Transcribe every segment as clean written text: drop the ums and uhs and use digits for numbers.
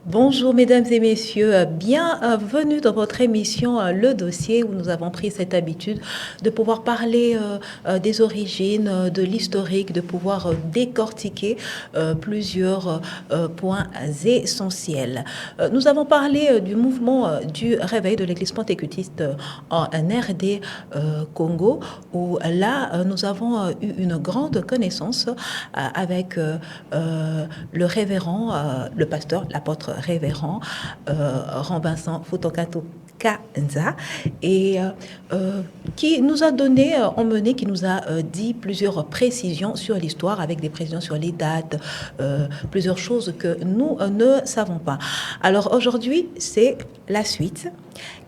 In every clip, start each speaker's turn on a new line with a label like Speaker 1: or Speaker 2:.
Speaker 1: Bonjour mesdames et messieurs, bienvenue dans votre émission Le Dossier où nous avons pris cette habitude de pouvoir parler des origines, de l'historique, de pouvoir décortiquer plusieurs points essentiels. Nous avons parlé du mouvement du réveil de l'Église pentecôtiste en RD Congo où là nous avons eu une grande connaissance avec le révérend, le pasteur, l'apôtre révérend Robinson Fotokato Kanza et qui nous a donné, emmené, qui nous a dit plusieurs précisions sur l'histoire avec des précisions sur les dates, plusieurs choses que nous ne savons pas. Alors aujourd'hui, c'est la suite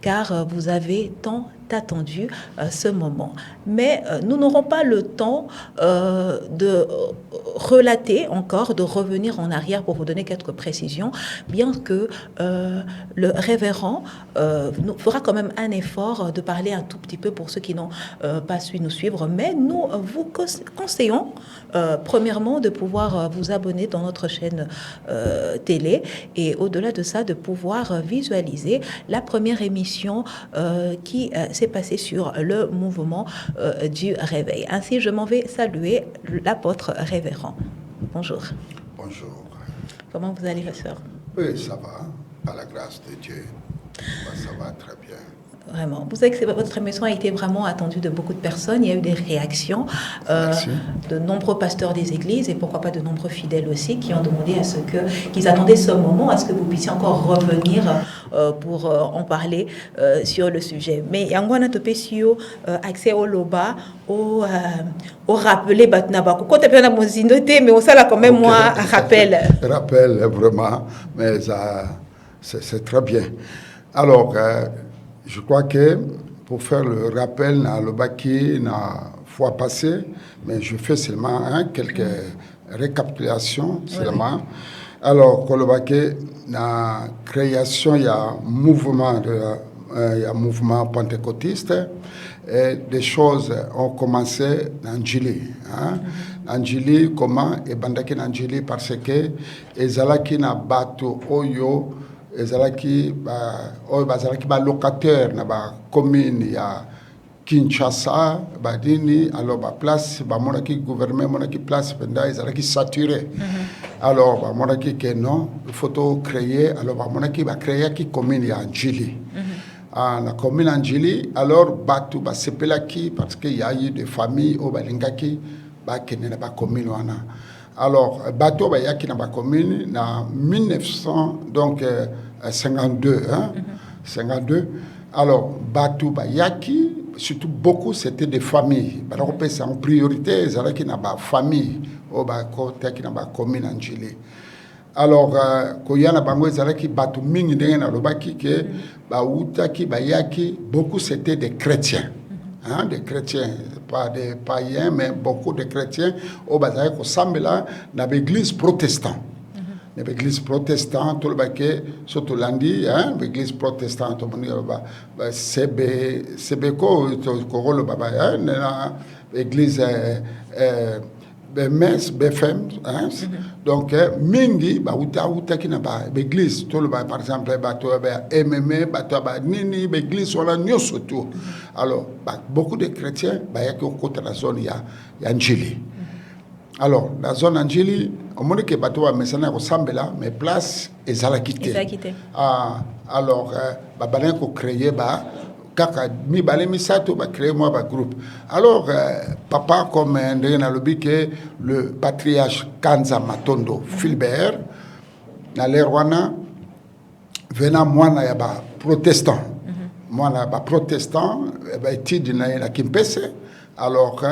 Speaker 1: car vous avez tant attendu ce moment. Mais nous n'aurons pas le temps de relater encore, de revenir en arrière pour vous donner quelques précisions, bien que le révérend nous fera quand même un effort de parler un tout petit peu pour ceux qui n'ont pas su nous suivre. Mais nous vous conseillons premièrement de pouvoir vous abonner dans notre chaîne télé et au-delà de ça, de pouvoir visualiser la première émission qui s'est passée sur le mouvement du réveil. Ainsi, je m'en vais saluer l'apôtre révérend. Bonjour.
Speaker 2: Bonjour.
Speaker 1: Comment vous allez, ma soeur?
Speaker 2: Oui, ça va, par la grâce de Dieu. Ça va très bien.
Speaker 1: Vraiment. Vous savez que votre émission a été vraiment attendue de beaucoup de personnes. Il y a eu des réactions de nombreux pasteurs des églises et pourquoi pas de nombreux fidèles aussi qui ont demandé à ce qu'ils attendaient ce moment, à ce que vous puissiez encore revenir pour en parler sur le sujet. Mais Yangwana Topesio, accès au loba, au rappeler Batnabako. Quand tu as mon zinoté, mais on ça là quand même moi rappel.
Speaker 2: Rappel, vraiment, mais c'est très bien. Alors, je crois que pour faire le rappel dans le baki, dans la fois passée, mais je fais seulement quelques récapitulations seulement. Oui. Alors, pour le baki, dans la création, il y a un mouvement pentecôtiste. Et des choses ont commencé dans Djili. Djili, comment? Et bandaki dans Djili parce que ezalaki na bato oyo ezalaki ba locataire na ba commune ya Kinshasa badini alors ba place ba monaki gouvernement monaki place penda ezalaki saturé. Alors ba monaki que non il faut créer alors ba monaki ba créer qui commune ya Djili. La commune Anjili, alors batu ba sepelaki parce qu'il y a eu des familles au balingaki ba kenena ba commune wana. Alors batu ba yaki na ba commune na 1952 52. Alors batu ba yaki surtout beaucoup c'était des familles. Ba ko pesa en priorité zalaki na ba famille au ba ko taki na ba commune Anjili. Alors koyana bango ezalaki batu mingi ndenge na lobaki ke ba utaki ba yaki beaucoup c'était des chrétiens des chrétiens pas des païens mais beaucoup de chrétiens au bazaki ko sambela na l'église protestante l'église protestante to lobaki surtout lundi l'église protestante to moni ba CB ko ko lo baba na l'église BMS, BFM, donc mingi ba uta ki na ba l'église tout le par exemple ba to ba MMA ba to ba nini l'église on a nyoso tout. Alors beaucoup de chrétiens ba yaki au côté de la zone ya Njili. Alors la zone Njili on moni que ba to ba mesana ko sambela mais place ezala quitté. Alors ba balen ko créer ba kaka mi balé mi sato ba créer moi ba groupe. Alors papa comme ndena lobi que le patriarche Kanza Matondo Philbert na lerwana venant mwana ya ba protestant. Mwana ba protestant ba étude na Kimpese. Alors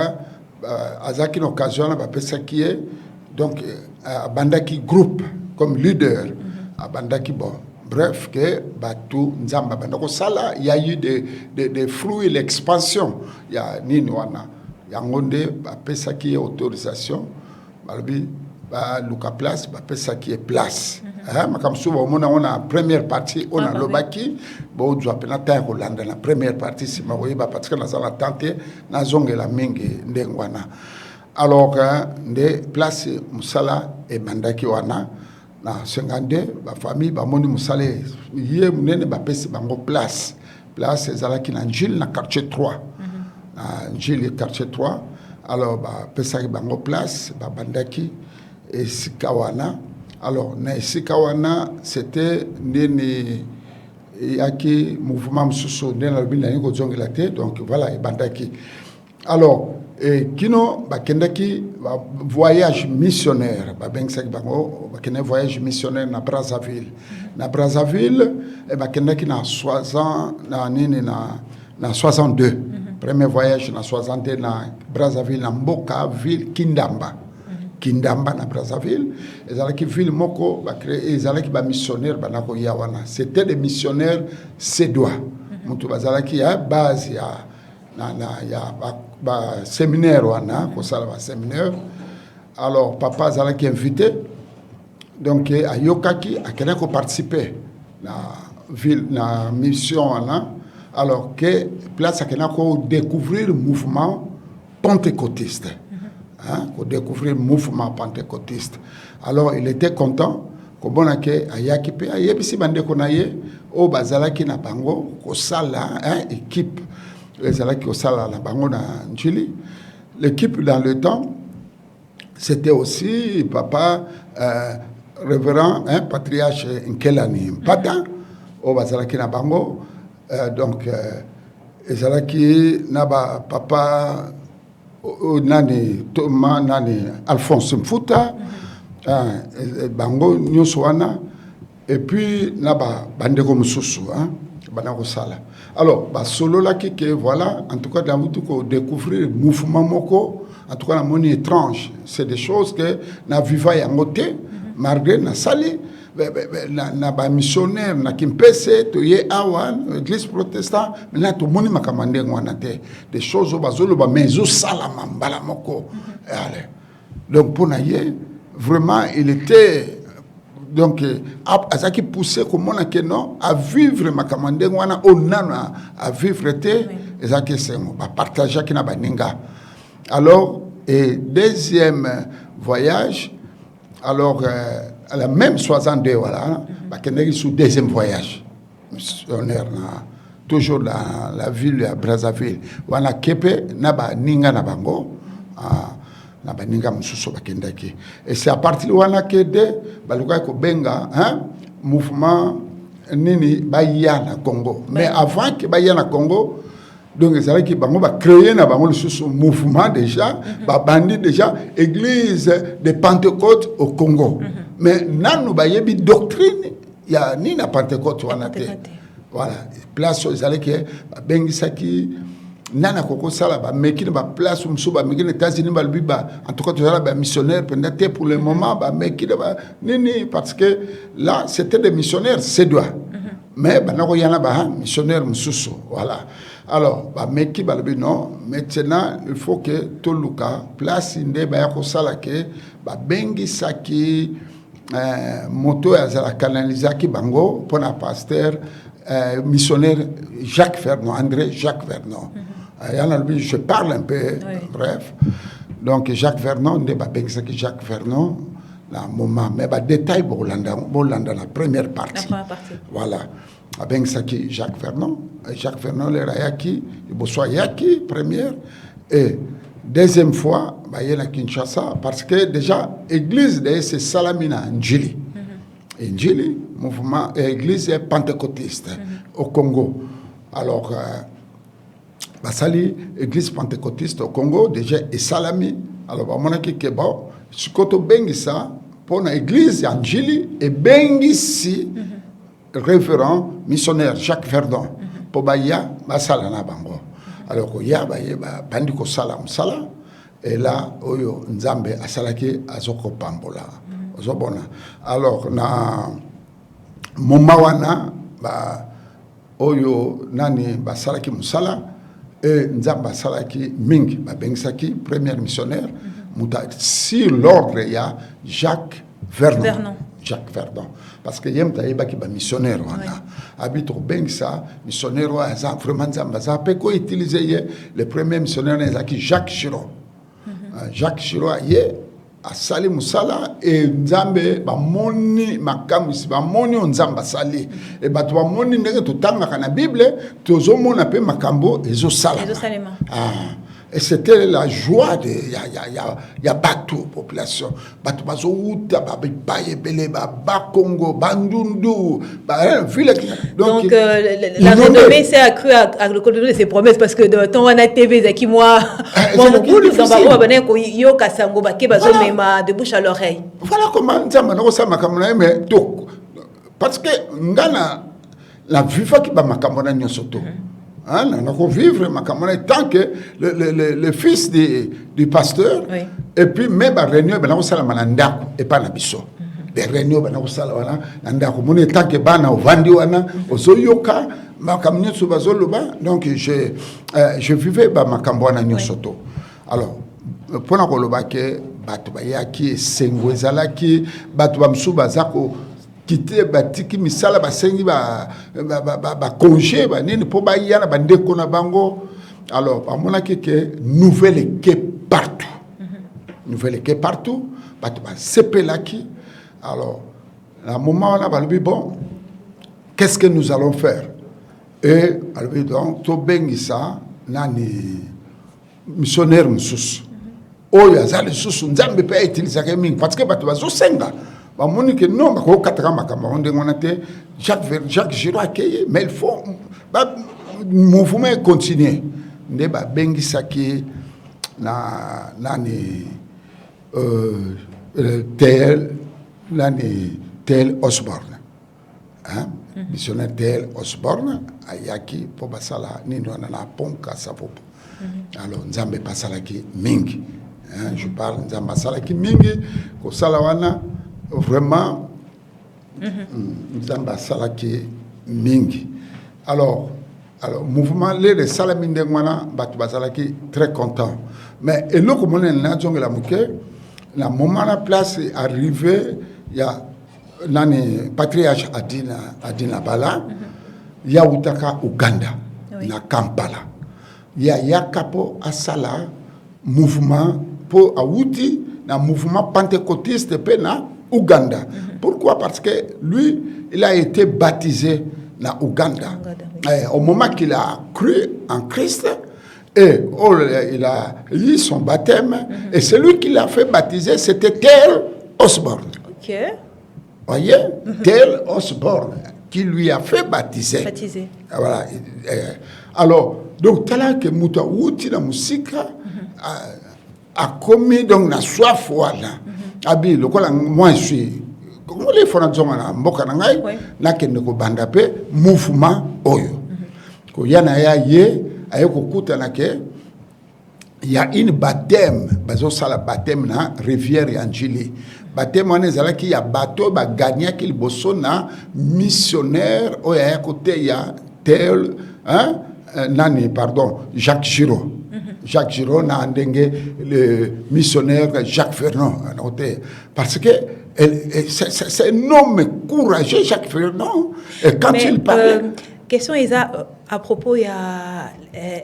Speaker 2: azaki l'occasion ba pesa qui est donc bandaki groupe comme leader abandaki bon bref que batu nzamba bandako sala il y a eu des fruits l'expansion il y a nini wana yangonde bapesa ki autorisation balobi ba luka place bapesa ki place makamsuba omona ona première partie on a lobaki bo ozwa pena ta kolanda na première partie sima koyeba parce que nazala tante nazongela mingi ndengwana alors nde place musala e bandaki wana na 52 ba famille ba moni musala ye munene bapesi bango place ezalaki na Njili na quartier 3 na Njili quartier 3 alors bapesaki bango place babandaki et Sikawana. Alors, Sikawana, c'était nini yaki mouvement msusu nena lubina niko zongelate donc voilà bandaki. Alors, kino bakendaki voyage missionnaire babengisa bango bakene voyage missionnaire na Brazzaville. Na Brazzaville bakendaki na 60 na nini na 62. Premier voyage na 62 na Brazzaville na Mboka ville Kindamba na Brazzaville, ezalaki ville moko ba créé ezalaki ba missionnaire banako yawana. C'était des missionnaires sédois. Mutu bazalaki ya base ya ba séminaire wana ko sala ba séminaire. Alors papa zalaki invité donc a yokaki akena ko participer na ville na mission wana. Alors que place akena ko découvrir le mouvement pentecôtiste. Pour découvrir le mouvement pentecôtiste. Alors il était content qu'on a que ayaki pe ayebisi bande konaye o bazalaki na bango ko sala équipe ezalaki ko sala na bango na Njili. L'équipe dans le temps c'était aussi papa révérend patriarche Nkelani Mpata o bazalaki na bango donc ezalaki na ba papa nani Thomas nani Alphonse Mfuta bango nyonso wana et puis naba bandeko mususu banako sala. Alors ba solo la que voilà en tout cas dans tout ko découvrir mouvement moko en tout cas la monnaie étrange c'est des choses que na viva yangote malgré na sali na ba missionnaire na kimpese to ye awan église protestant na to moni makamande ngwana te des choses bazolo ba mezo salama mbala moko allez donc pour naye vraiment il était donc azaki poussé comment na que non à vivre makamande ngwana onana à vivre te ezaki sengo ba partager ki na baninga. Alors et deuxième voyage alors à la même 62 voilà bakendaki sous deuxième voyage missionnaire toujours dans la ville de Brazzaville wana kepe na ba ninga na bango na ba ninga mususu bakendaki et c'est à partir wana que de baluka ko benga mouvement nini baya na Congo mais avant que baya na Congo donc c'est vrai que bango ba créer na bango le mouvement déjà ba bandi déjà église de Pentecôte au Congo mais nanu ba yebi doctrine ya ni na Pentecôte wana te voilà place c'est vrai que ba bengisaki nana koko sala ba meki ba place muso ba meki les États-Unis ba biba en tout cas tu ba missionnaire pendant pour le moment ba meki ba nini parce que là c'était des missionnaires sédois mais banako yana ba missionnaire mususu voilà. Alors, meki balobi non, maintenant il faut que toluka place inde ba yako sala ke ba bengi saki moto ya la canalisaki bango pour un pasteur missionnaire Jacques Vernon, André Jacques Vernon. Je parle un peu, bref. Donc Jacques Vernon, ne ba bengi saki Jacques Vernon la moment mais ba détail bolanda la première partie. Voilà. Avec Saki Jacques Vernon le Rayaki, Bosoa Yaki première et deuxième fois il y a Kinshasa parce que déjà église de c'est Salamina Njili. Njili mouvement église pentecôtiste au Congo. Alors basali église pentecôtiste au Congo déjà et Salami. Alors ba monaki ke bon sikoto bengi ça pour une église Njili et bengi si référent missionnaire Jacques Verdon pour baya basala na bango alors ko ya baye ba bandi ko sala et là oyo nzambe asalaki azoko pambola ozobona. Alors na momawana ba oyo nani basalaki musala et nzamba basalaki mingi babengisaki premier missionnaire muta sur l'ordre ya Jacques Vernon. Jacques Verdon. Parce que yem taïba qui ba missionnaire wana. Habito bengsa missionnaire wa za vraiment nzamba za pe ko utiliser le premier missionnaire nezaki Jacques Chirac. Jacques Chirac ye asali musala e nzambe bamoni makamwisi bamoni nzamba sali e bato bamoni ndenge totangaka na Bible tozomona pe makambo ezosala. Et c'était la joie de ya bateau population bato bazouta ba bayebele ba Congo bandundu ba ville.
Speaker 1: Donc la renommée s'est accrue à le côté de ses promesses parce que de temps on a TV zaki moi beaucoup dans ba bana ko yo kasango ba ke bazo mema de bouche à l'oreille.
Speaker 2: Voilà comment nzamba na ko sama kamona mais donc parce que ngana la viva ki ba makamona nyosoto. Hein, on a vivre tant que le fils du pasteur, et puis même réunion et pas nabiso. Les réunions tant que bana vandi wana ozoyoka makamnyo subazoloba, donc je vivais ba makambwana nyosoto. Alors pour na koloba ke batu bayaki sengwezala ki batu bamsuba zako quitter batiki misala basengi ba congé ba nini po ba yana ba ndeko na bango. Alors amona ke nouvelle équipe partout. Nouvelle équipe partout batu ba sepelaki. Alors à un moment on a dit bon qu'est-ce que nous allons faire? Et alors donc to bengisa nani missionnaire mususu oyo azali susu nzambe pe utiliser mingi parce que batu bazo senga. Monique non, Jacques Chirac, mais il faut le mouvement continuer. Ne ba bengi saki na nani tel Osborne, hein, missionnaire tel Osborne ayaki po basala ni na ponka sapopo. Alors nzambe pasala ki mingi, hein, je parle nzambe pasala ki mingi ko salawana. Vraiment, Nzamba Salaki Mingi. Alors, mouvement, les Salamindengwana, Batubazalaki, très content. Mais, et nous, comme on est là, la mouké, la moment la place est arrivé, il y a nani patriarche Adina Bala, il y a Utaka Uganda, na Kampala. Il y a Yakapo Asala, mouvement pour Awuti, na mouvement pentecôtiste pena Ouganda. Pourquoi? Parce que lui, il a été baptisé dans Ouganda. Au moment qu'il a cru en Christ, et il a eu son baptême, et celui qui l'a fait baptiser, c'était Tel Osborne.
Speaker 1: Ok.
Speaker 2: Voyez? Tel Osborne, qui lui a fait baptiser. Voilà. Alors, donc, tel que Mouta Outi, la musique, a commis donc la soif, voilà. Abi lokola moi je suis comme les Français na mboka na ngai na kende ko banda pe mouvement oyo ko yana ya ye ayeko kuta na ke il y a une baptême bazo sala baptême na rivière Anjili baptême on ezala ki ya bateau ba gagner ki liboso na missionnaire oyo ya côté ya tel hein nani pardon Jacques Chirac. Jacques Chirac na ndenge le missionnaire Jacques Vernon parce que c'est un homme courageux Jacques Vernon et quand il parlait
Speaker 1: question à propos il y a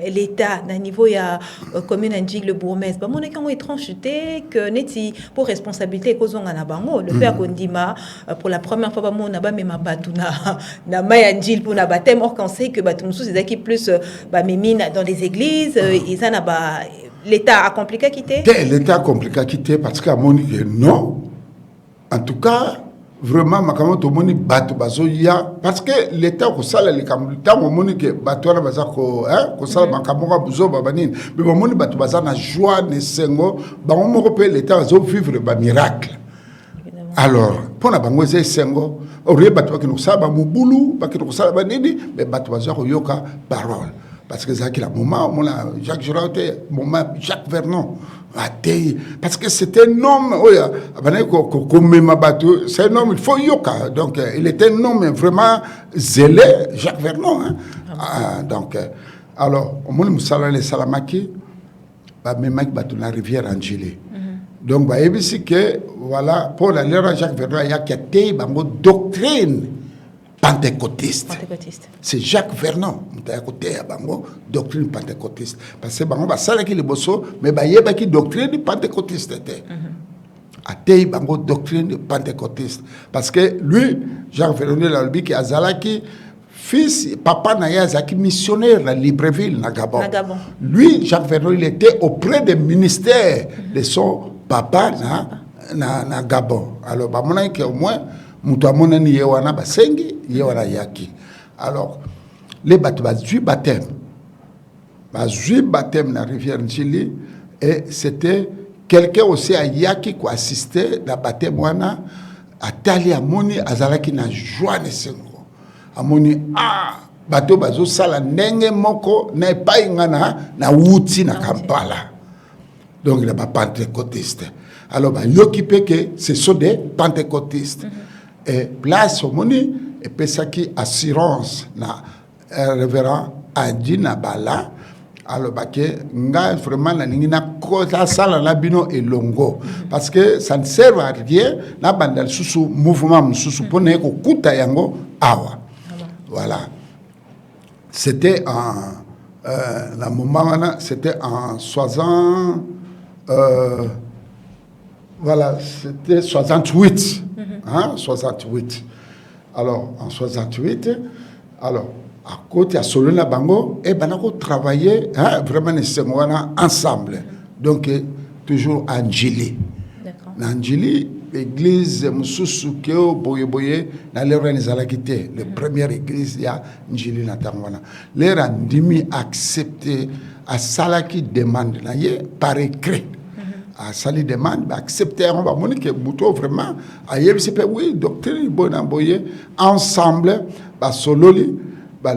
Speaker 1: l'état d'un niveau il y a commune Anjig le bourgmestre bah mon écran étrange que neti pour responsabilité kozonga na bango le père Kondima pour la première fois mon naba mais ma batuna na Anjil pour na baptême or qu'on sait que batum sous ces équipes plus bah mimine dans les églises ils en a bah l'état a compliqué à quitter
Speaker 2: l'état a compliqué à quitter parce qu'à Monique non en tout cas vraiment makamo to moni bato bazo ya parce que l'état ko sala le kam tango moni ke bato na bazako hein ko sala makamo ka buzo babanini mais moni bato bazana joie ne sengo bango moko pe l'état bazo vivre ba miracle. Alors pour na bango ze sengo ore bato ki no sala mubulu ba ki no sala banini mais bato bazo yoka parole parce que ça qui la moment Jacques Girauté moment Jacques Vernon parce que c'était un homme c'est un homme il faut yoka donc il était un homme vraiment zélé Jacques Vernon hein. Donc alors au monde musala les salamaki même la rivière Angélé donc ici que voilà pour la lire Jacques Vernon il y a qui a bango doctrine pentecôtiste. C'est Jacques Vernon doctrine pentecôtiste parce que bango basala ki liboso mais bayeba ki doctrine pentecôtiste était atei bango doctrine pentecôtiste parce que lui Jacques Vernon la qui azalaki fils papa na yazaki missionnaire na Libreville na Gabon. Lui Jacques Vernon il était auprès des ministères de son papa na Gabon. Alors ba mona que au moins mutu amona ni yewana basengi yewana yaki. Alors les baptêmes baptême na rivière Njili et c'était quelqu'un aussi à yaki qui assistait na baptême wana atali amoni azalaki na joie de sengo amoni bato bazo sala ndenge moko na epai ngana na wuti na Kampala. Donc il n'est pas pentecôtiste. Alors il occupé que ce sont des pentecôtistes. Et place au moni et puis ça qui assurance na révérend Adi Nabala. Alors que nga vraiment na ningina kota sala na bino elongo parce que ça ne sert à rien na bandal susu mouvement susu pone ko kuta yango awa. Voilà. C'était en la moment c'était en 60 voilà, c'était 68. 68. Alors, en 68, alors, à côté à Solona Bango, et Banako travaillait vraiment ensemble. Donc, toujours à Njili.
Speaker 1: D'accord.
Speaker 2: Njili, l'église Moussousoukeo Boye dans l'organisation, la première église, il y a Njili Natangwana. Les Randimi accepté à Salaki demande par écrit. À Sali demande, accepter, on va montrer que Bouto vraiment, à YBCP, oui, docteur Bonamboye, ensemble, Sololi,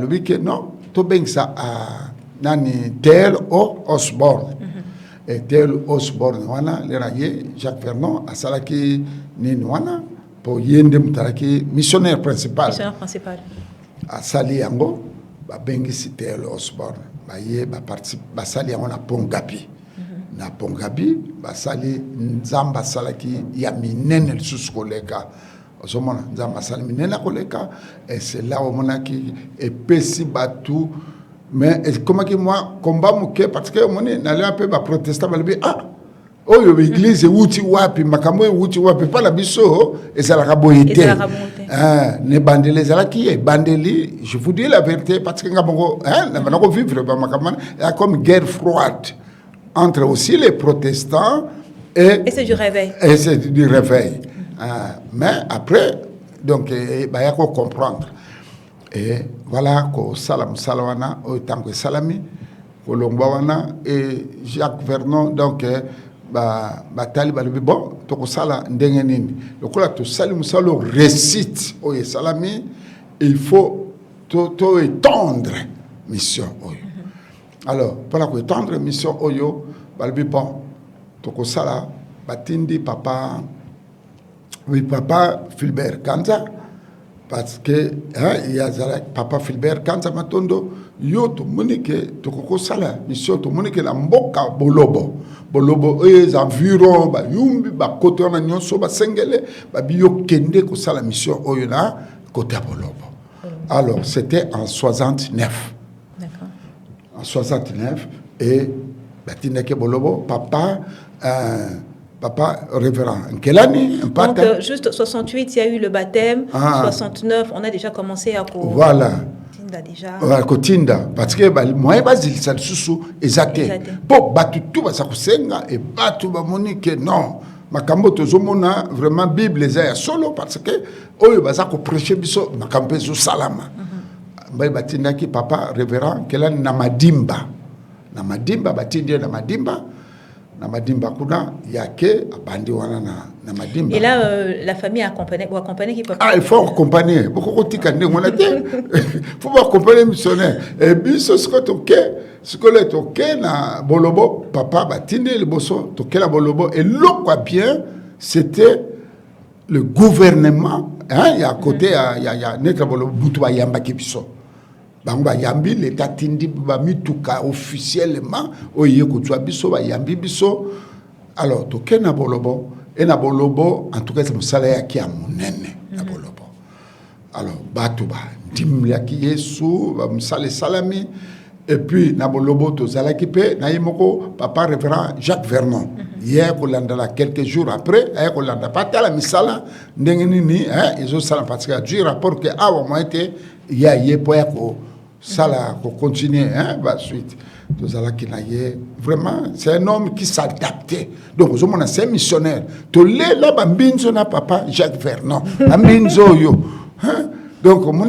Speaker 2: lui que non, tout bien ça à Nani Tel Osborne. Et Tel Osborne, wana, les raillés, Jacques Vernon, à Salaki Ninwana, pour Yende Moutaraki, missionnaire principal.
Speaker 1: Missionnaire principal.
Speaker 2: À Sali Yango, Bengi si Tel Osborne, participe, Sali Yango na Pongapi. Na Pongabi basali nzamba salaki ya minene lisusu koleka osomona nzamba sali minene koleka et c'est là où monaki et pesi batu mais comment que moi combat muke parce que moni na le peu ba protestant balbi oyo église wuti wapi makambo wuti wapi pas la biso et ça la raboyité ne bandeli zalaki e bandeli je vous dis la vérité parce que ngabongo na banako vivre ba makamana comme guerre froide entre aussi les protestants et
Speaker 1: c'est du réveil.
Speaker 2: Et c'est du réveil. Mais après, donc, il faut comprendre. Et voilà, que Salam Salawana, autant que Salami, Kolombawana et Jacques Vernon, donc, Tali Balibi, bon, Toko Sala Ndengenini. Donc, là, tout Salim Salo récite, Oye Salami, il faut tout étendre mission. Alors, pour la étendre mission Oyo, balbi bon, toko sala, batindi papa Philbert Kanza, parce que il y a papa Philbert Kanza matondo, yo to monike toko sala mission to monike la mboka bolobo les environs ba yumbi ba kote na nyonso ba sengele ba biyo kende ko sala mission Oyo na côté bolobo. Alors, c'était en 69. En 69 et Batineke Bolobo, papa révérend. En quelle année?
Speaker 1: Donc, juste 68, il y a eu le baptême. 69, on a déjà commencé à courir.
Speaker 2: Voilà.
Speaker 1: Tinda déjà.
Speaker 2: Voilà, Kotinda. Parce que moi, Basil Salsusu, exacté. Pour battre tout, ça kusenga et battre Monique, non. Makambo tozomona vraiment Bible les a solo parce que oyo bazako prêcher biso makambo zo salama. Batindaki papa révérend Kelani na Madimba batindi na Madimba na madimba kuna yake abandi wana na madimba.
Speaker 1: Et là la famille accompagnait qui papa.
Speaker 2: Ah, il faut accompagner. Beaucoup tika ndenge on a dit. Faut accompagner missionnaire. Et biso ce que le toke na bolobo papa batinde le bosso toke la bolobo et l'eau quoi bien c'était le gouvernement hein il y a côté il y a notre bolobo butu ba yamba kibiso. Bangba yambi l'état tindi ba mituka officiellement oye ko twa biso ba yambi biso. Alors toke na bolobo et na bolobo en tout cas c'est le salaire qui a monene na bolobo. Alors batuba dimlia ki yesu ba msale salami. Et puis, Nabolobo, Tozala Kipe, Naïmoko, papa révérend Jacques Vernon. Hier, quelques jours après, pas à la misala, Ndengenini, ils ont ça parce qu'il y a du rapport que, au moins, il y a pour ça, pour continuer, suite. Tozala Kinaye, vraiment, c'est un homme qui s'adaptait. Donc, c'est un missionnaire. Tolé, là, Bambinzo, na papa Jacques Vernon. Bambinzo, yo. Donc, mon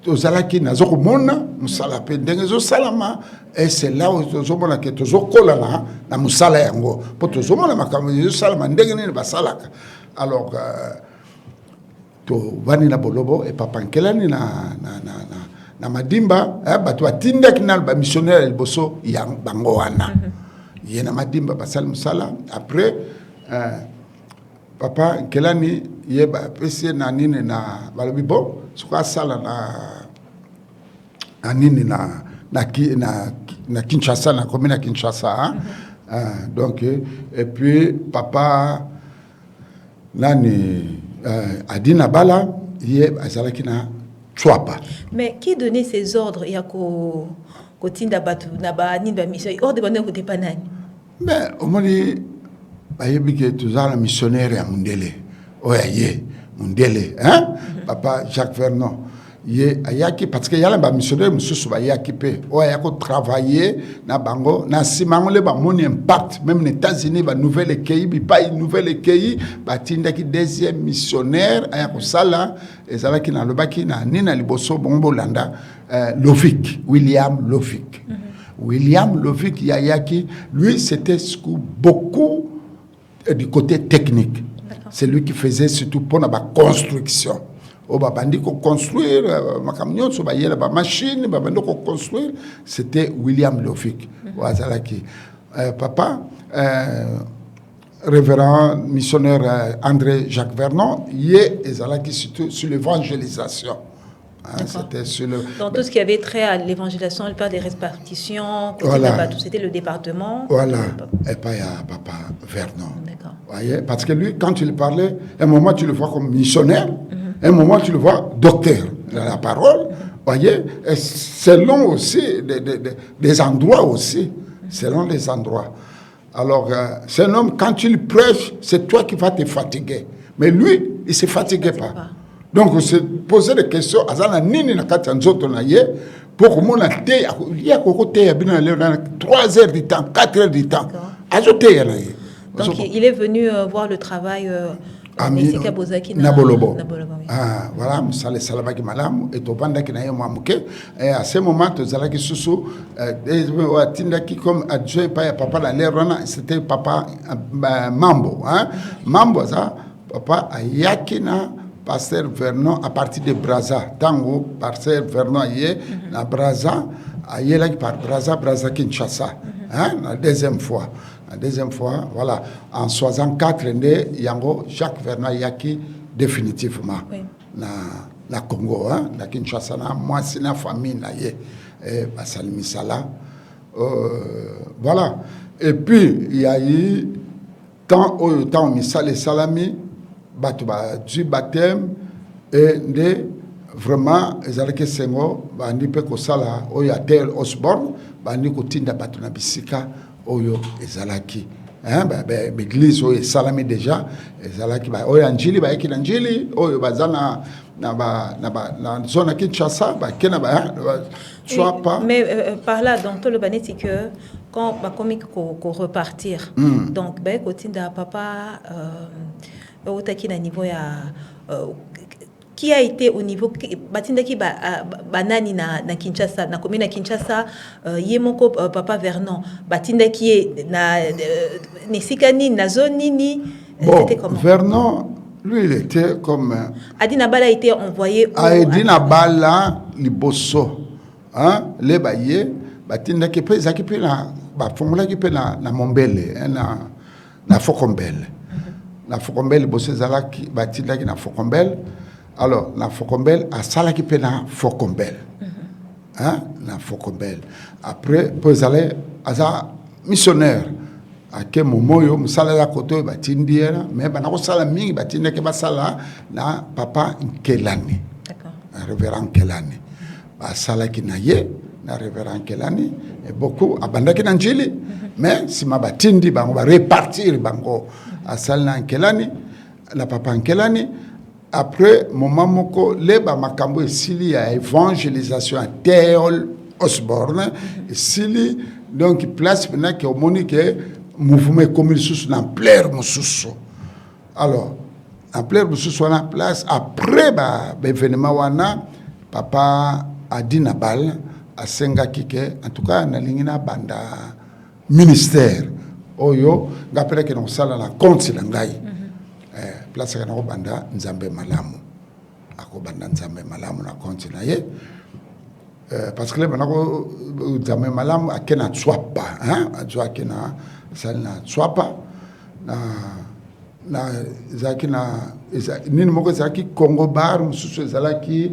Speaker 2: tozalaki nazoko mona musala pe ndenge zo salama et c'est là où tozomona ke tozokola na musala yango po tozomona makambo zo salama ndenge nini basalaka. Alors to vani na bolobo et papa nkelani na madimba bato batinda kinal ba missionnaire liboso ya bango wana ye na madimba basala musala après papa nkelani ye ba pese na nini na balobi bo suka sala na nini na Kinshasa na commune à Kinshasa donc et puis papa nani Adina Bala ye azalaki na Chwapa.
Speaker 1: Mais qui donnait ces ordres ya ko tinda batu na ba nini ba mission ordre bande ko tepanani?
Speaker 2: Mais au moni bayebi ke tozala missionnaire ya Mundele oya ye Mundele hein papa Jacques Vernon ye ayaki parce que yala ba missionnaire mususu ba yaki pe oya ko travailler na bango na simangole ba moni impact même les États-Unis ba nouvelle équipe pas une nouvelle équipe ba tinda ki deuxième missionnaire aya ko sala ezala ki na lobaki na nina liboso bongo landa Lovick William Lovick. William Lovick yaki lui c'était beaucoup du côté technique. C'est lui qui faisait surtout pour la construction. On va construire ma camion, on va machine, on va construire. C'était William Lovick. Papa, révérend missionnaire André Jacques Vernon, il est surtout sur l'évangélisation. C'était sur le...
Speaker 1: Dans tout ce qui avait trait à l'évangélisation, le père des répartitions,
Speaker 2: voilà.
Speaker 1: C'était le département.
Speaker 2: Voilà, et pas il y a papa Vernon.
Speaker 1: D'accord.
Speaker 2: Voyez, parce que lui, quand il parlait, un moment tu le vois comme missionnaire, un moment tu le vois docteur de la parole. Voyez, et selon aussi des endroits aussi, selon les endroits. Alors, c'est un homme, quand il prêche, c'est toi qui vas te fatiguer. Mais lui, il ne se fatiguait pas. Donc, on se posait des questions. Azana nini na kati nzoto na ye pour que mon athée, il y a 3 heures du temps, 4 heures du temps.
Speaker 1: Donc, il est venu voir le travail
Speaker 2: Nabolobo. Ah, voilà, Moussale Salabaki Malam, et au Banda qui n'a pas mouké. Et à ce moment, Tozalaki Soussou, Tindaki comme adjoint, papa dans l'air, c'était papa Mambo. Mambo, ça, papa Ayakina. Pasteur Vernon à partir de Brazza. Tango, Pasteur Vernon yé, na Brazza, yé là par Brazza Kinshasa. La deuxième fois. La deuxième fois, voilà. En 64, Yango, Jacques Vernon yaki définitivement. Oui. Na Congo, na Kinshasa, moi c'est la famille, na yé. Et Basal Misala. Voilà. Et puis, il y a eu tant Misal et Salami. Du baptême et de vraiment Ezalake Sengo bandi pe ko sala oyo atel Osborne bandi ko tinda bato na bisika oyo Ezalaki l'église oyo salami déjà Ezalaki ba oyo anjili ba yeki anjili oyo bazana na zone Kinshasa ba kena ba soit pas
Speaker 1: mais par là donc tout le banet c'est que quand ba comique ko repartir donc ba ko tinda papa au taki na niveau ya qui a été au niveau batindaki banani na Kinshasa na commune na Kinshasa yemoko papa Vernon batindaki na nesikani na zone nini c'était comment
Speaker 2: Vernon lui il était comme
Speaker 1: Adina Bala a été envoyé
Speaker 2: Adina Bala liboso hein les baye batindaki pe zaki pe na ba fongola ki pe na Mombele na Fokombele na Fokombele bosse zalaki batindaki na Fokombele. Alors, na Fokombel, à Salaki Pena Fokombel. Hein? Na Fokombel. Après, pour aller à missionnaire. À quel moment, je suis allé à côté, je suis allé mais je suis allé à côté, je suis allé na papa Nkelani.
Speaker 1: D'accord.
Speaker 2: Révérend Nkelani. Je suis allé na révérend Nkelani. Et beaucoup, abandaki na njili. Mais si ma batindi, on va répartir, bango. À Salna Nkelani, la papa Nkelani. Après, mon maman, les makambo et sili à évangélisation à Théol Osborne, et sili donc place maintenant que au monique mouvement comme il sous dans plaire mususu. Alors, en plaire mususu on a place après événement wana papa Adina Bal à Senga Kike en tout cas na lingina banda ministère oyo ngapela que non sala na compte la ngai. Place kana banda nzambe malamu akobanda nzambe malamu na kontina ye parce que le banako nzambe malamu akena tswapa hein ajwa kena salina tswapa na zakina nini moko zaki Congo bar mususu zalaki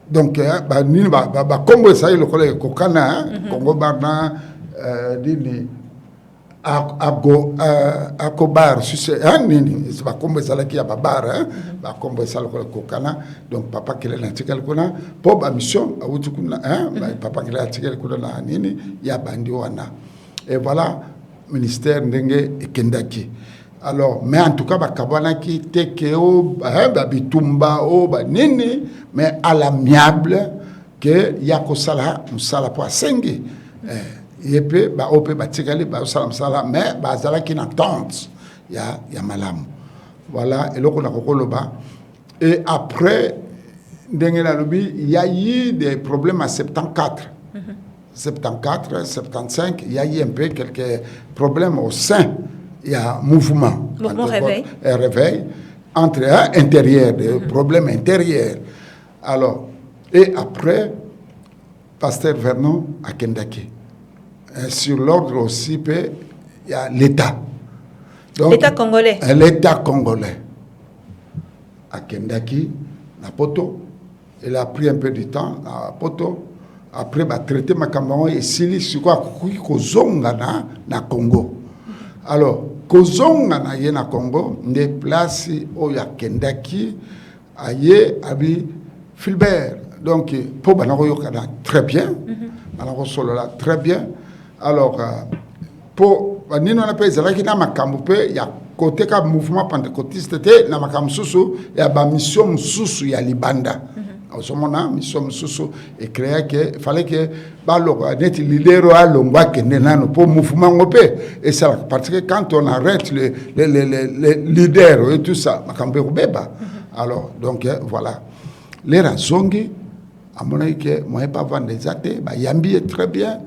Speaker 2: donc ba nini ba Congo ça le kole kokana Congo bar na dini akobar c'est nini c'est pas comme ça là qui a babar hein ba comme ça le kokana donc papa qui est article kuna pour ba mission a wutu kuna hein papa qui est article kuna na nini ya bandi wana et voilà ministère ndenge ekendaki alors mais en tout cas ba kabana qui tekeo ba bitumba o ba nini mais à l'amiable que yakosala musala pour sengi et puis ba opé ba tikali ba sala mais ba zala qui n'entente ya malam voilà et loko na kokoloba et après ndengela lobi il y a eu des problèmes à 74 74 75 il y a eu un peu quelques problèmes au sein il y a mouvement réveil entre intérieur des problèmes intérieurs alors et après pasteur Vernon à Kendaki. Sur l'ordre aussi, il y a l'État.
Speaker 1: L'État congolais.
Speaker 2: L'État congolais. À Kendaki, na poto. Il a pris un peu de temps à poto. Après, il a traité ma caméra et s'il y a kozonga na Congo. Alors, kozonga na Congo, des places où il y a Kendaki, aye, abi, Filbert. Donc, pour Banaro très bien. Banaro Solola, très bien. Alors, pour nous, on appelle ça qu'il y a un côté du mouvement pentecôtiste, il y a une mission sous il Libanda. Au moment où mission sous et créé qu'il fallait que les leaders à l'ongwa pour le mouvement. Et ça, parce que quand on arrête les leaders et tout ça, alors, donc voilà. Les raisons, à mon avis, moi, je ne pas vendre des athées, Yambi est très bien.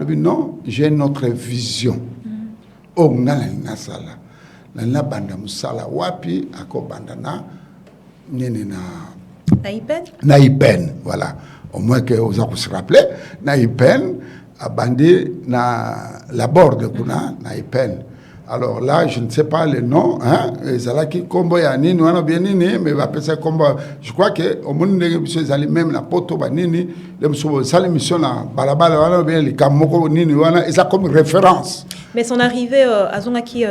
Speaker 2: Non, j'ai notre vision. Oh, na sala. Na banda musala wapi ako banda na nini na Ipen, voilà. Au moins que vous avez se rappeler, na Ipen a bandé na la borde kuna na Ipen. Alors là, je ne sais pas le nom, hein, Zalaki Kombo Yanini, nous avons bien nini, mais va passer Kombo. Je crois que au monde de monsieur Zali même la poto banini, le monsieur Zali mission na balabala wana bien les kamoko nini wana, et ça comme référence.
Speaker 1: Mais son arrivée à Zonaki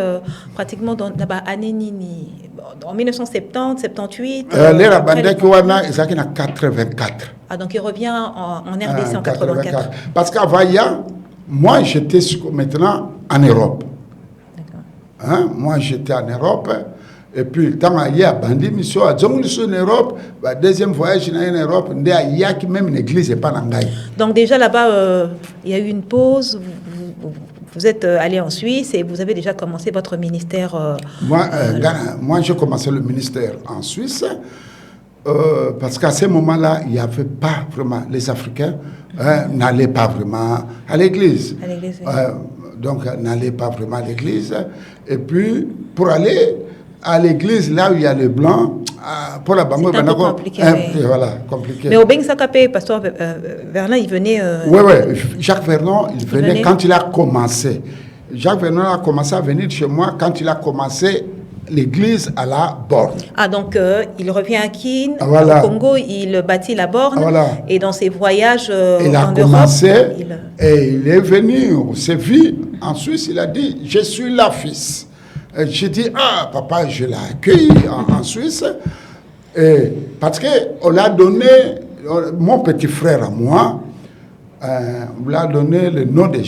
Speaker 1: pratiquement dans année nini, en 1970, 78.
Speaker 2: Les rabandais qui wana, ils ont 84.
Speaker 1: Ah donc il revient en RDC en 84.
Speaker 2: Parce qu'avant, moi j'étais maintenant en Europe. Hein? Moi, j'étais en Europe. Et puis, quand il y a bandit, mission à en Europe, deuxième voyage en Europe, il y a même une église et pas en Gaï.
Speaker 1: Donc, déjà là-bas, il y a eu une pause. vous êtes allé en Suisse et vous avez déjà commencé votre ministère.
Speaker 2: Moi, j'ai commencé le ministère en Suisse parce qu'à ce moment-là, il n'y avait pas vraiment, les Africains n'allaient pas vraiment à l'église.
Speaker 1: À l'église, oui.
Speaker 2: Donc, n'allaient pas vraiment à l'église. Et puis, pour aller à l'église, là où il y a les Blancs, pour la banque,
Speaker 1: c'est un peu compliqué.
Speaker 2: Voilà, compliqué.
Speaker 1: Mais au Beng Sakapé, Pasteur Vernon, il venait...
Speaker 2: Oui, Jacques Vernon, il venait quand il a commencé. Jacques Vernon a commencé à venir chez moi quand il a commencé l'église à la borne.
Speaker 1: Ah, donc il revient à Kin,
Speaker 2: voilà.
Speaker 1: Au Congo, il bâtit la borne.
Speaker 2: Voilà.
Speaker 1: Et dans ses voyages
Speaker 2: il a
Speaker 1: en
Speaker 2: commencé
Speaker 1: Europe,
Speaker 2: et il est venu, on s'est vu en Suisse, il a dit, je suis là, fils. J'ai dit, ah, papa, je l'ai accueilli en Suisse. Et parce qu'on l'a donné, mon petit frère à moi, on l'a donné le nom de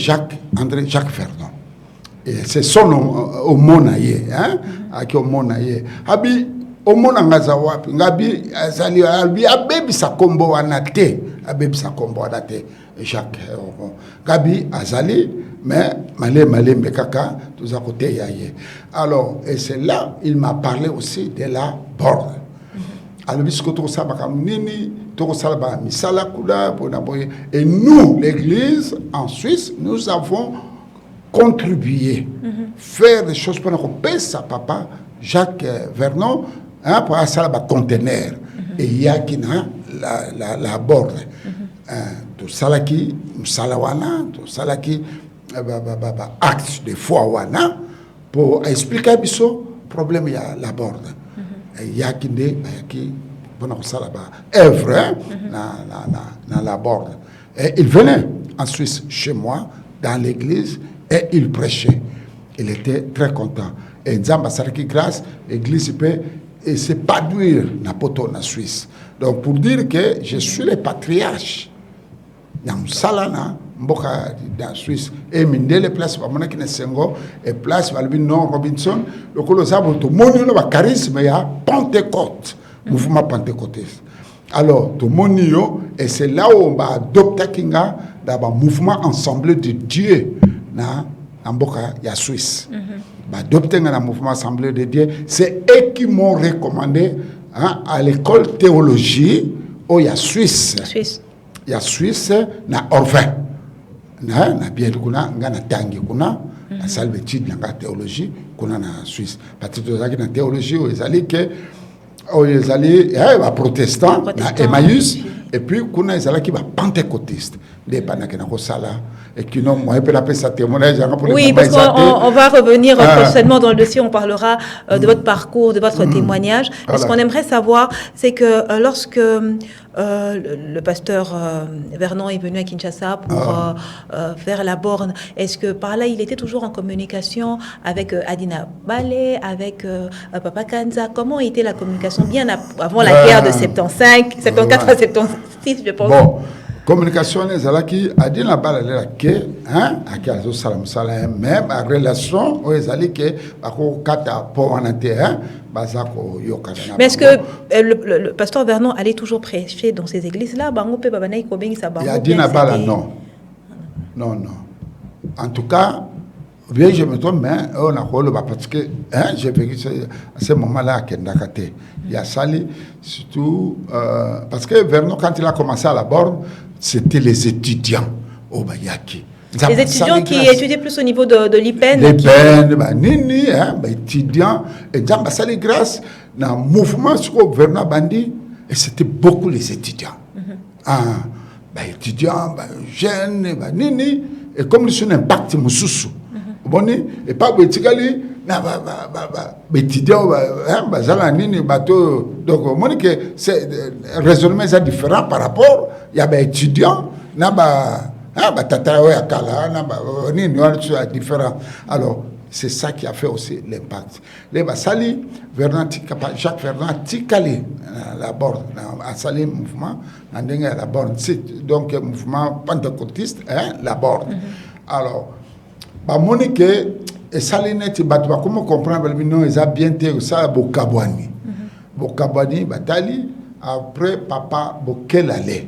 Speaker 2: André Jacques Vernon. Et c'est son nom, Omonaye, hein, qui Omonaye. Abi, Omonanga wapi, ngabi, azali, abebi sa kombo anate, Jacques, Gabi, azali, mais malé, mbekaka, tous à côté yaye. Alors, et c'est là, il m'a parlé aussi de la borne. Alors, et nous, l'Église en Suisse, nous avons contribué, faire des choses pour qu'on paye ça, papa, Jacques Vernon, hein, pour ça, le conteneur. Et il y a qui la borne. Tout ça qui, Salawana, tout ça qui, acte de foi wana, pour expliquer le problème, il y a la borne. Il y a qui œuvre dans la borne. Et il venait en Suisse chez moi, dans l'église, et il prêchait. Il était très content. Et Nzamba Sariki grâce, l'église peut s'épanouir dans la Suisse. Donc pour dire que je suis le patriarche dans Salana, Mboka dans Suisse, et Mindele place, Bamona Kinesengo, et place Valbino Robinson, le Colosabo, tout le monde a un charisme, il y a Pentecôte, mouvement pentecôtiste. Alors, tout le monde et c'est là où on va adopter Kinga, dans le mouvement Assemblée de Dieu, dans Mboka, il y a Suisse. Adopter le mouvement Assemblée de Dieu, c'est eux qui m'ont recommandé à l'école théologie, où il y a Suisse. Il y a Suisse, na Orvin. Na bien kuna ngana tangi kuna na salle d'étude na théologie kuna na Suisse. Parce que dans la théologie ils allaient que ils allaient protestants na Emmaüs et puis kuna ils allaient qui va pentecôtiste les panakena ko sala et qui non moi peut l'appeler ça témoignage pour
Speaker 1: oui parce qu'on va revenir prochainement dans le dossier, on parlera de votre parcours, de votre témoignage. Mais ce qu'on aimerait savoir, c'est que lorsque le pasteur Vernon est venu à Kinshasa pour faire la borne, est-ce que par là il était toujours en communication avec Adina Balé, avec Papa Kanza? Comment était la communication bien avant la guerre de 75, 74 à 76, je pense?
Speaker 2: Bon. Communication les alaki Adina Balé que hein akiazo salam salam même en relation aux alaki que bako kata po anate hein bazako yokana.
Speaker 1: Mais est-ce que le pasteur Vernon allait toujours prêcher dans ces églises là? Bango pe babanaï kobengi sa bango.
Speaker 2: Adina Balé non. En tout cas, bien je me trompe, mais on a quoi parce que hein j'ai vécu à ce moment-là à Kendakate. Il y a sali surtout parce que Vernon quand il a commencé à la borne, c'était les étudiants au Bayaki.
Speaker 1: Les étudiants qui étudiaient plus au niveau de l'IPEN.
Speaker 2: L'IPEN, nini, étudiants. Et Zamba Sali grâce dans le mouvement sur le gouvernement Bandi, et c'était beaucoup les étudiants. Étudiants, jeunes, nini, et comme ils sont impact Moussoussou. Et pas Betikali, étudiants, nini, bateau. Donc, c'est raisonnement différent par rapport. Il y a des étudiants, différent. Alors, c'est ça qui a fait aussi l'impact. Les Basali, Jacques Vernon, Tikali, la borne, à Sali, mouvement, à la borne, donc mouvement pentecôtiste, la borne. Alors, Monique, et Salinette, comment comprendre, non, ils ont bien été, ça, Bokabwani. Bokabwani, Batali, après, papa, Bokelale.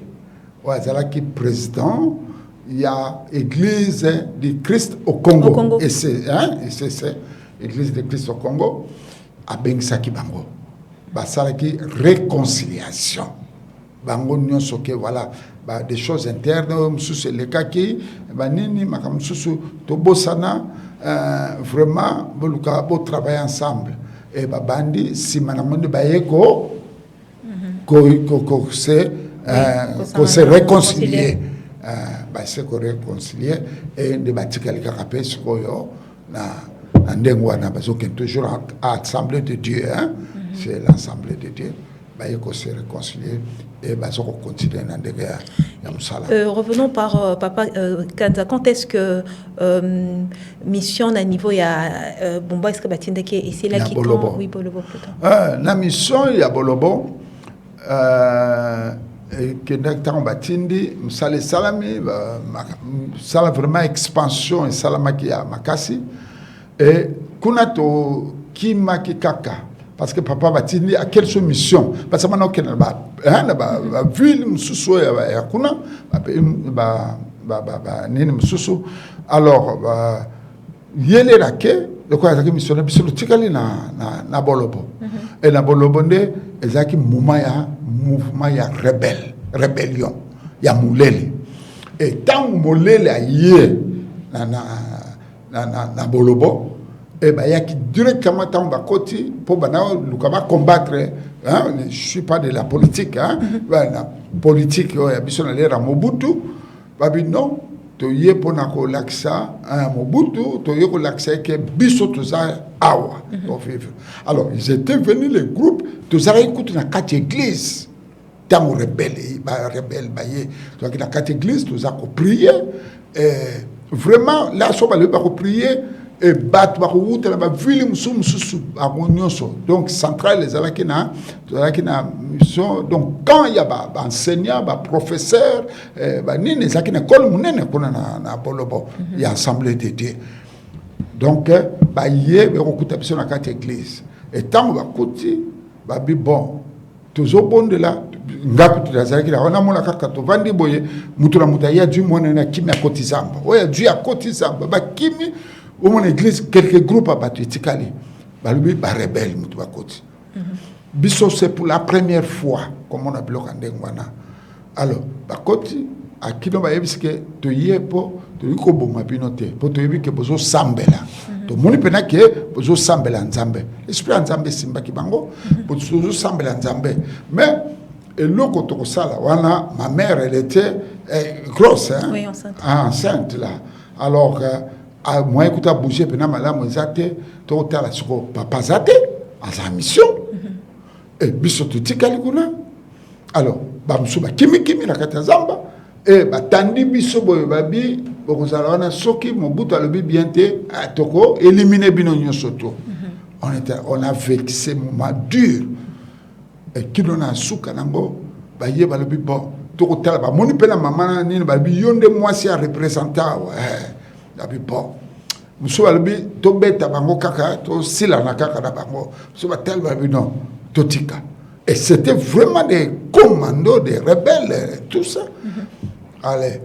Speaker 2: Qui président, il y a l'église du Christ au Congo. Et c'est l'église du Christ au Congo, à Bengsaki Bango. Basalaki réconciliation. Bango nyonso ke voilà, des choses internes, sous les kaki, banini, makam sous tobosana, vraiment, boluka bo travailler ensemble. Et bandi, si manamonde bayeko, qu'on se réconcilier. C'est qu'on réconcilier et de bâtir les carapés sur yo na ndengwana parce que toujours l'assemblée de Dieu, hein, c'est l'assemblée de Dieu. Qu'on se réconcilier et qu'on continue dans des guerres.
Speaker 1: Revenons par Papa Kanza. Quand est-ce que mission à niveau il y a Bomba est-ce que Batinde qui est ici là qui
Speaker 2: Bolobo.
Speaker 1: Oui, Bolobo plutôt.
Speaker 2: La mission il y a Bolobo. Que dans Batindi, Msale Salami, ça vraiment expansion et Salamaki à Makasi et Kunato Kimaki Kaka. Parce que Papa Batindi a quelle mission? Parce que maintenant qu'il y a une ville, alors, il y a les raquets, le quoi est missionnaire, c'est le Tikali na Bolobo. Et na Bolobo, il y a un mouvement rébellion. Il y a Moulele. Et tant que Moulele a yé na Bolobo, et bien, il y a qui directement pour combattre. Hein, je ne suis pas de la politique. Hein, la politique, il y a besoin d'aller à Mobutu. Non, tu y es pour l'accès à Mobutu, tu y es pour l'accès que Bisso tout ça awa. Alors, ils étaient venus, les groupes, tous ça écoutent dans 4 églises. Tant que rebelle, donc dans 4 églises, tous ça prié. Vraiment, là, on va prier. Et battre la ville donc centrale les alakina mission. Donc quand il y a enseignant professeur nini zakina kol munene kuna na Bolobo il y a assemblée de Dieu donc yé bekuta biso na kati église et tant ba koti bi bon toujours bon de là ngapi tazaki la ona mona kaka to vandi boye mutula mutaya du mona na kimi akotizamba oya du akotizamba ba kimi au mon église, quelques groupes à battu Tikali. Balubi, rebelle, mutuba koti. Biso, c'est pour la première fois, comme on a bloqué en Dengwana. Alors, bakoti, à qui l'on va dire que tu y es pour, tu y es comme ma pinote, pour te dire que bozo sambela. Donc, mon ipena que bozo sambela en Zambé. Esprit en Zambé, simba ki bango, bozo sambela en Zambé. Mais, et l'autre côté ça, ma mère, elle était grosse, hein?
Speaker 1: Oui, enceinte.
Speaker 2: Enceinte, là. Alors, moi écoute à bouger pendant madame Zate to tala siko papa Zate à sa mission et biso to tikali kuna alors ba msuba kimi na katazamba et ba tandi biso boyo babi bokozala wana soki Mobutu alobi bienté toko éliminer bino nyonso to on a vécu ces moments durs et qui donna suka nango ba yeba lobi bon to tala ba moni pela maman ni ba bi yonde moi si représentant Dabi bon. Monsieur Albi, to beta bango kaka, to sila na kaka na bango. Monsieur Batel babi non, totika. Et c'était vraiment des commandos, des rebelles, tout ça. Allez.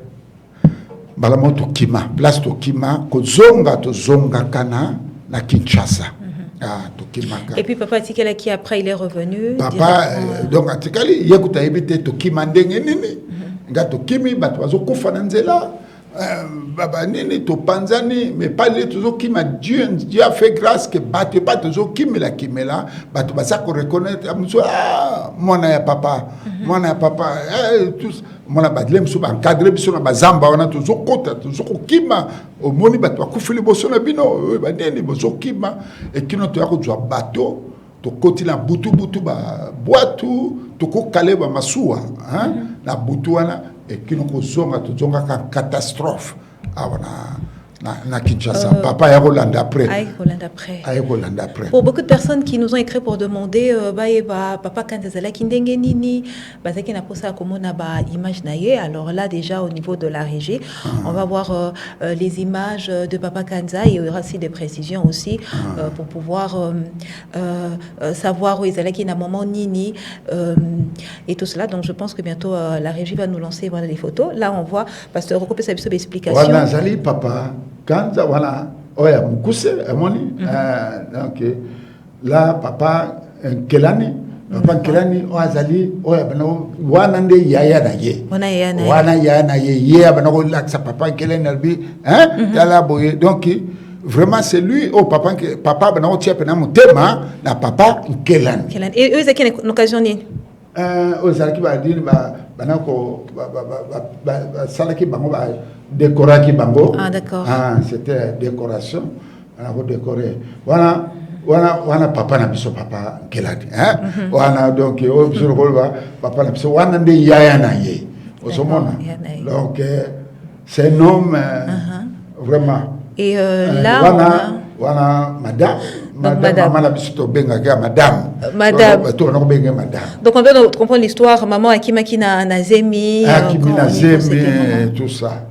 Speaker 2: Balamo to Kima, place to Kima, ko zonga kana na Kinshasa. To Kima.
Speaker 1: Et puis Papa Tikala qui après il est revenu.
Speaker 2: Papa, donc Atikali, yekuta ebite to Kima ndenge nini. Nga to Kimi bato bazo kufa na nzela. Baba nini to panzani mais pas les toujours qui m'a Dieu a fait grâce que batte pas toujours qui me la batte ba ça qu'on reconnaître mon ya papa tous mon badlem so encadrer biso na bazamba on a toujours kota toujours kima au moni bato ko fili boso na bino ba nini boso kima et kino to ya ko jwa bateau to koti la butu ba boatu to ko kale ba masuwa hein na butu wana et qui nous zonga ka catastrophe na Kinshasa. Papa est Hollande après.
Speaker 1: Pour beaucoup de personnes qui nous ont écrit pour demander papa Kanzazala Kindenge Nini, Bazaki na posa komona ba image naie. Alors là déjà au niveau de la régie, on va voir les images de papa Kanza. Il y aura aussi des précisions aussi pour pouvoir savoir où ils allaient qui n'a moment Nini et tout cela. Donc je pense que bientôt la régie va nous lancer voilà les photos. Là on voit pasteur Roko peut explication.
Speaker 2: Voilà, Zali papa Kanza voilà. Oya mukuse amoni donc là papa Kelani papa Kelani Azali oya bano wana nde yaya na ye wana yaya na ye ye bano laksa papa Kelani albi yala boye donc vraiment c'est lui papa bano tia pena mutema na papa Kelani
Speaker 1: et eux c'est une occasion ni
Speaker 2: ozalaki ba dini bana ko salaki bango ba décoraki bango.
Speaker 1: Ah d'accord.
Speaker 2: C'était décoration. On a décoré. Voilà papa na biso papa Keladi voilà donc papa na biso wana nde yaya na ye. Donc c'est un homme vraiment.
Speaker 1: Et là
Speaker 2: voilà madame maman la biso to benga madame.
Speaker 1: Donc on veut comprendre l'histoire maman Akimaki na Zemi
Speaker 2: Zemi tout ça.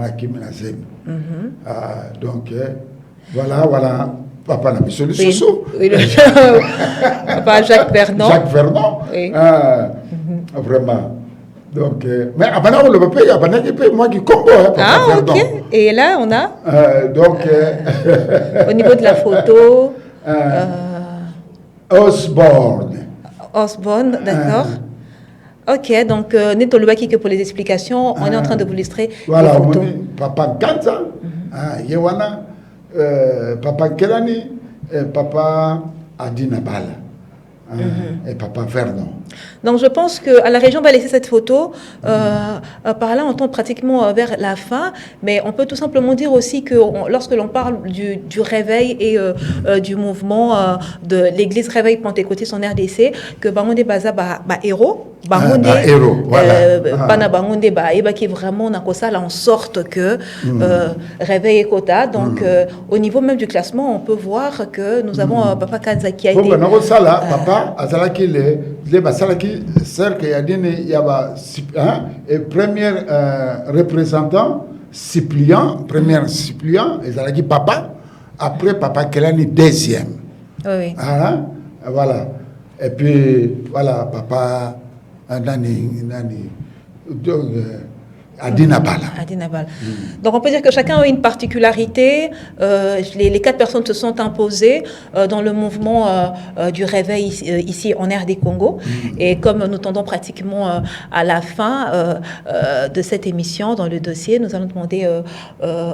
Speaker 2: Akimi na Zemi. Donc voilà papa na biso
Speaker 1: papa Jacques Vernon.
Speaker 2: Oui. Vraiment. Donc mais abana le papa abana qui moi qui combo papa Vernon.
Speaker 1: OK. Et là on a
Speaker 2: donc
Speaker 1: au niveau de la photo Osborne, d'accord. Ok, donc Netolubaki que pour les explications, on est en train de vous illustrer
Speaker 2: voilà,
Speaker 1: les photos.
Speaker 2: Papa Kanza, Yewana, Papa Kelani, Papa Adina Bala. Et papa Vernon.
Speaker 1: Donc je pense qu'à la région on va laisser cette photo. Par là on tombe pratiquement vers la fin, mais on peut tout simplement dire aussi que lorsque l'on parle du réveil et du mouvement de l'église Réveil Pentecôtiste en RDC, que Bangonde Baza héros, Bangonde Bana Bangonde Eba qui est vraiment là en sorte que Réveil et Kota. Donc au niveau même du classement, on peut voir que nous avons Papa Kanza qui a été
Speaker 2: azalaki le basalaki cercle ya dini ya ba et premier représentant suppliant ezalaki papa après papa Kelani deuxième.
Speaker 1: Oui.
Speaker 2: Voilà et puis voilà papa nani donc Adina Bala.
Speaker 1: Donc on peut dire que chacun a une particularité. Les 4 personnes se sont imposées dans le mouvement du réveil ici en RD Congo. Et comme nous tendons pratiquement à la fin de cette émission, dans le dossier, nous allons demander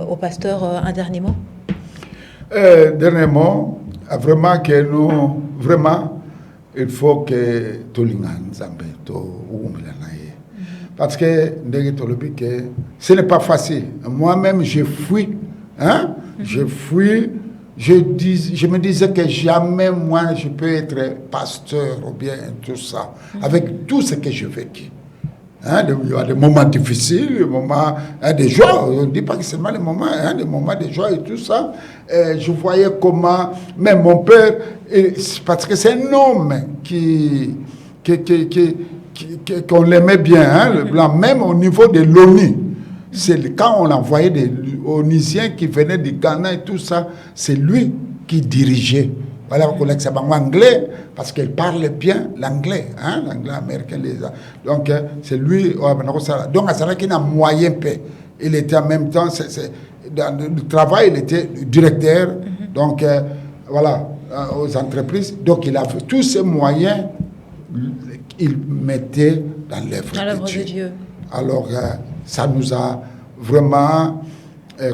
Speaker 1: au pasteur un dernier mot.
Speaker 2: Dernier mot, vraiment que nous, il faut que tout le monde parce que ce n'est pas facile. Moi-même, je fuis. Je fuis. Je me disais que jamais, moi, je peux être pasteur ou bien tout ça. Avec tout ce que j'ai vécu. Il y a des moments difficiles, des moments de joie. On ne dit pas que c'est mal les moments, des moments de joie et tout ça. Je voyais comment, même mon père, parce que c'est un homme qu'on l'aimait bien, le blanc, même au niveau de l'ONU. C'est quand on envoyait des Onusiens qui venaient du Ghana et tout ça, c'est lui qui dirigeait. Voilà, on connaît que c'est anglais, parce qu'il parle bien l'anglais, l'anglais américain. Donc, c'est lui. Donc, il n'a moyen paix. Il était en même temps, dans le travail, il était directeur. Donc, voilà, aux entreprises. Donc, il a fait tous ces moyens. Il mettait dans l'œuvre de Dieu. Alors, ça nous a vraiment,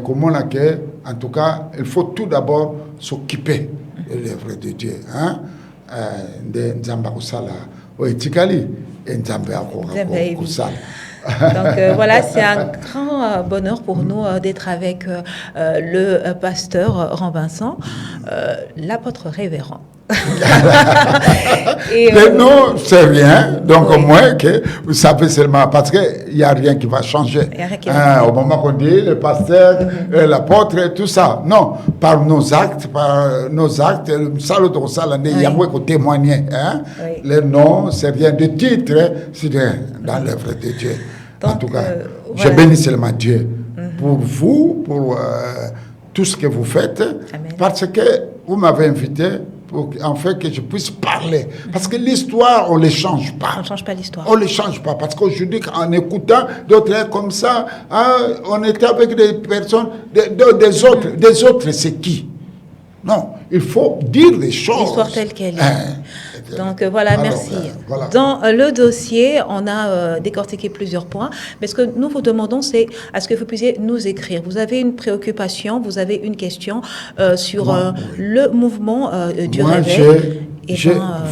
Speaker 2: comment on a que, en tout cas, il faut tout d'abord s'occuper de l'œuvre de Dieu. De Nzamba Kusala, Oetikali, et Nzamba Kusala.
Speaker 1: Donc voilà, c'est un grand bonheur pour nous d'être avec le pasteur Robinson, l'apôtre révérend.
Speaker 2: Les noms, c'est rien. Donc, au moins, que vous savez seulement, parce qu'il n'y a rien qui va changer. Au moment qu'on dit le pasteur, l'apôtre, et tout ça. Non, par nos actes, il y a moins qu'on témoigner. Les noms, c'est rien. De titre, c'est rien dans l'œuvre de Dieu. Donc, en tout cas, je bénis seulement Dieu pour vous, pour tout ce que vous faites, parce que vous m'avez invité pour en fait que je puisse parler. Parce que l'histoire, on ne les change pas.
Speaker 1: On ne change pas l'histoire.
Speaker 2: On ne les change pas. Parce qu'aujourd'hui, en écoutant d'autres comme ça, on était avec des personnes, des autres, c'est qui? Non, il faut dire les choses.
Speaker 1: L'histoire telle qu'elle est. Donc voilà, alors, merci. Voilà. Dans le dossier, on a décortiqué plusieurs points. Mais ce que nous vous demandons, c'est à ce que vous puissiez nous écrire. Vous avez une préoccupation, vous avez une question sur le mouvement du réveil.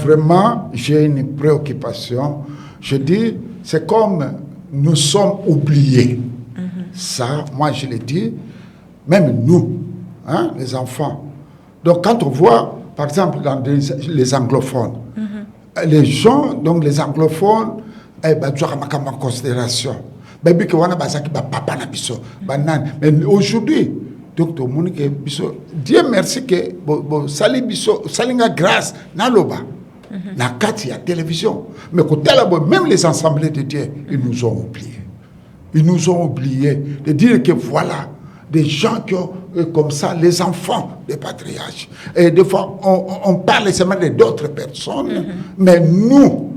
Speaker 2: Vraiment, j'ai une préoccupation. Je dis, c'est comme nous sommes oubliés. Ça, moi, je le dis, même nous, les enfants. Donc, quand on voit, par exemple, dans les anglophones, les gens, donc les anglophones, tu as en considération. Mais aujourd'hui, donc, Dieu merci que salinga grâce na loba na kati ya télévision. Mais même les assemblées de Dieu, ils nous ont oubliés. Ils nous ont oubliés de dire que voilà, des gens qui ont, comme ça, les enfants des patriarches. Et des fois, on parle seulement d'autres personnes, mais nous,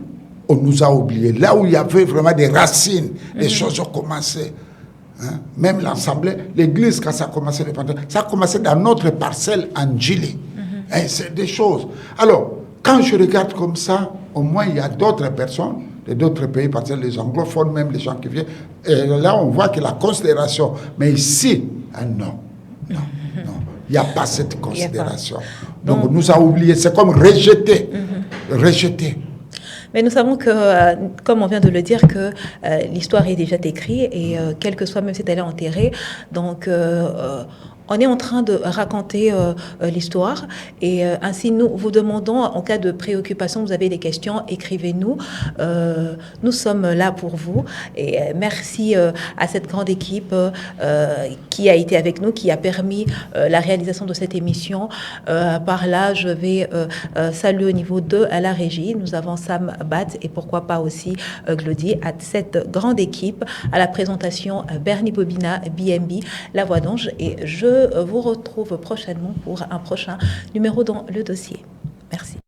Speaker 2: on nous a oubliés. Là où il y avait vraiment des racines, les choses ont commencé. Même l'Assemblée, l'Église, quand ça a commencé, ça a commencé dans notre parcelle en Chili. C'est des choses. Alors, quand je regarde comme ça, au moins, il y a d'autres personnes, d'autres pays, parce que les anglophones, même les gens qui viennent, et là, on voit que la considération, mais ici, non. Il n'y a pas cette considération. Donc, on nous a oubliés. C'est comme rejeter. Rejeter.
Speaker 1: Mais nous savons que, comme on vient de le dire, que l'histoire est déjà écrite et quel que soit, même si elle est enterrée, donc on est en train de raconter l'histoire et ainsi nous vous demandons, en cas de préoccupation, vous avez des questions, écrivez-nous. Nous sommes là pour vous et merci à cette grande équipe qui a été avec nous, qui a permis la réalisation de cette émission. Par là, je vais saluer au niveau de la régie. Nous avons Sam Bat et pourquoi pas aussi Glody, à cette grande équipe, à la présentation Bernie Bobina, BNB, La Voix d'Ange, et je vous retrouve prochainement pour un prochain numéro dans le dossier. Merci.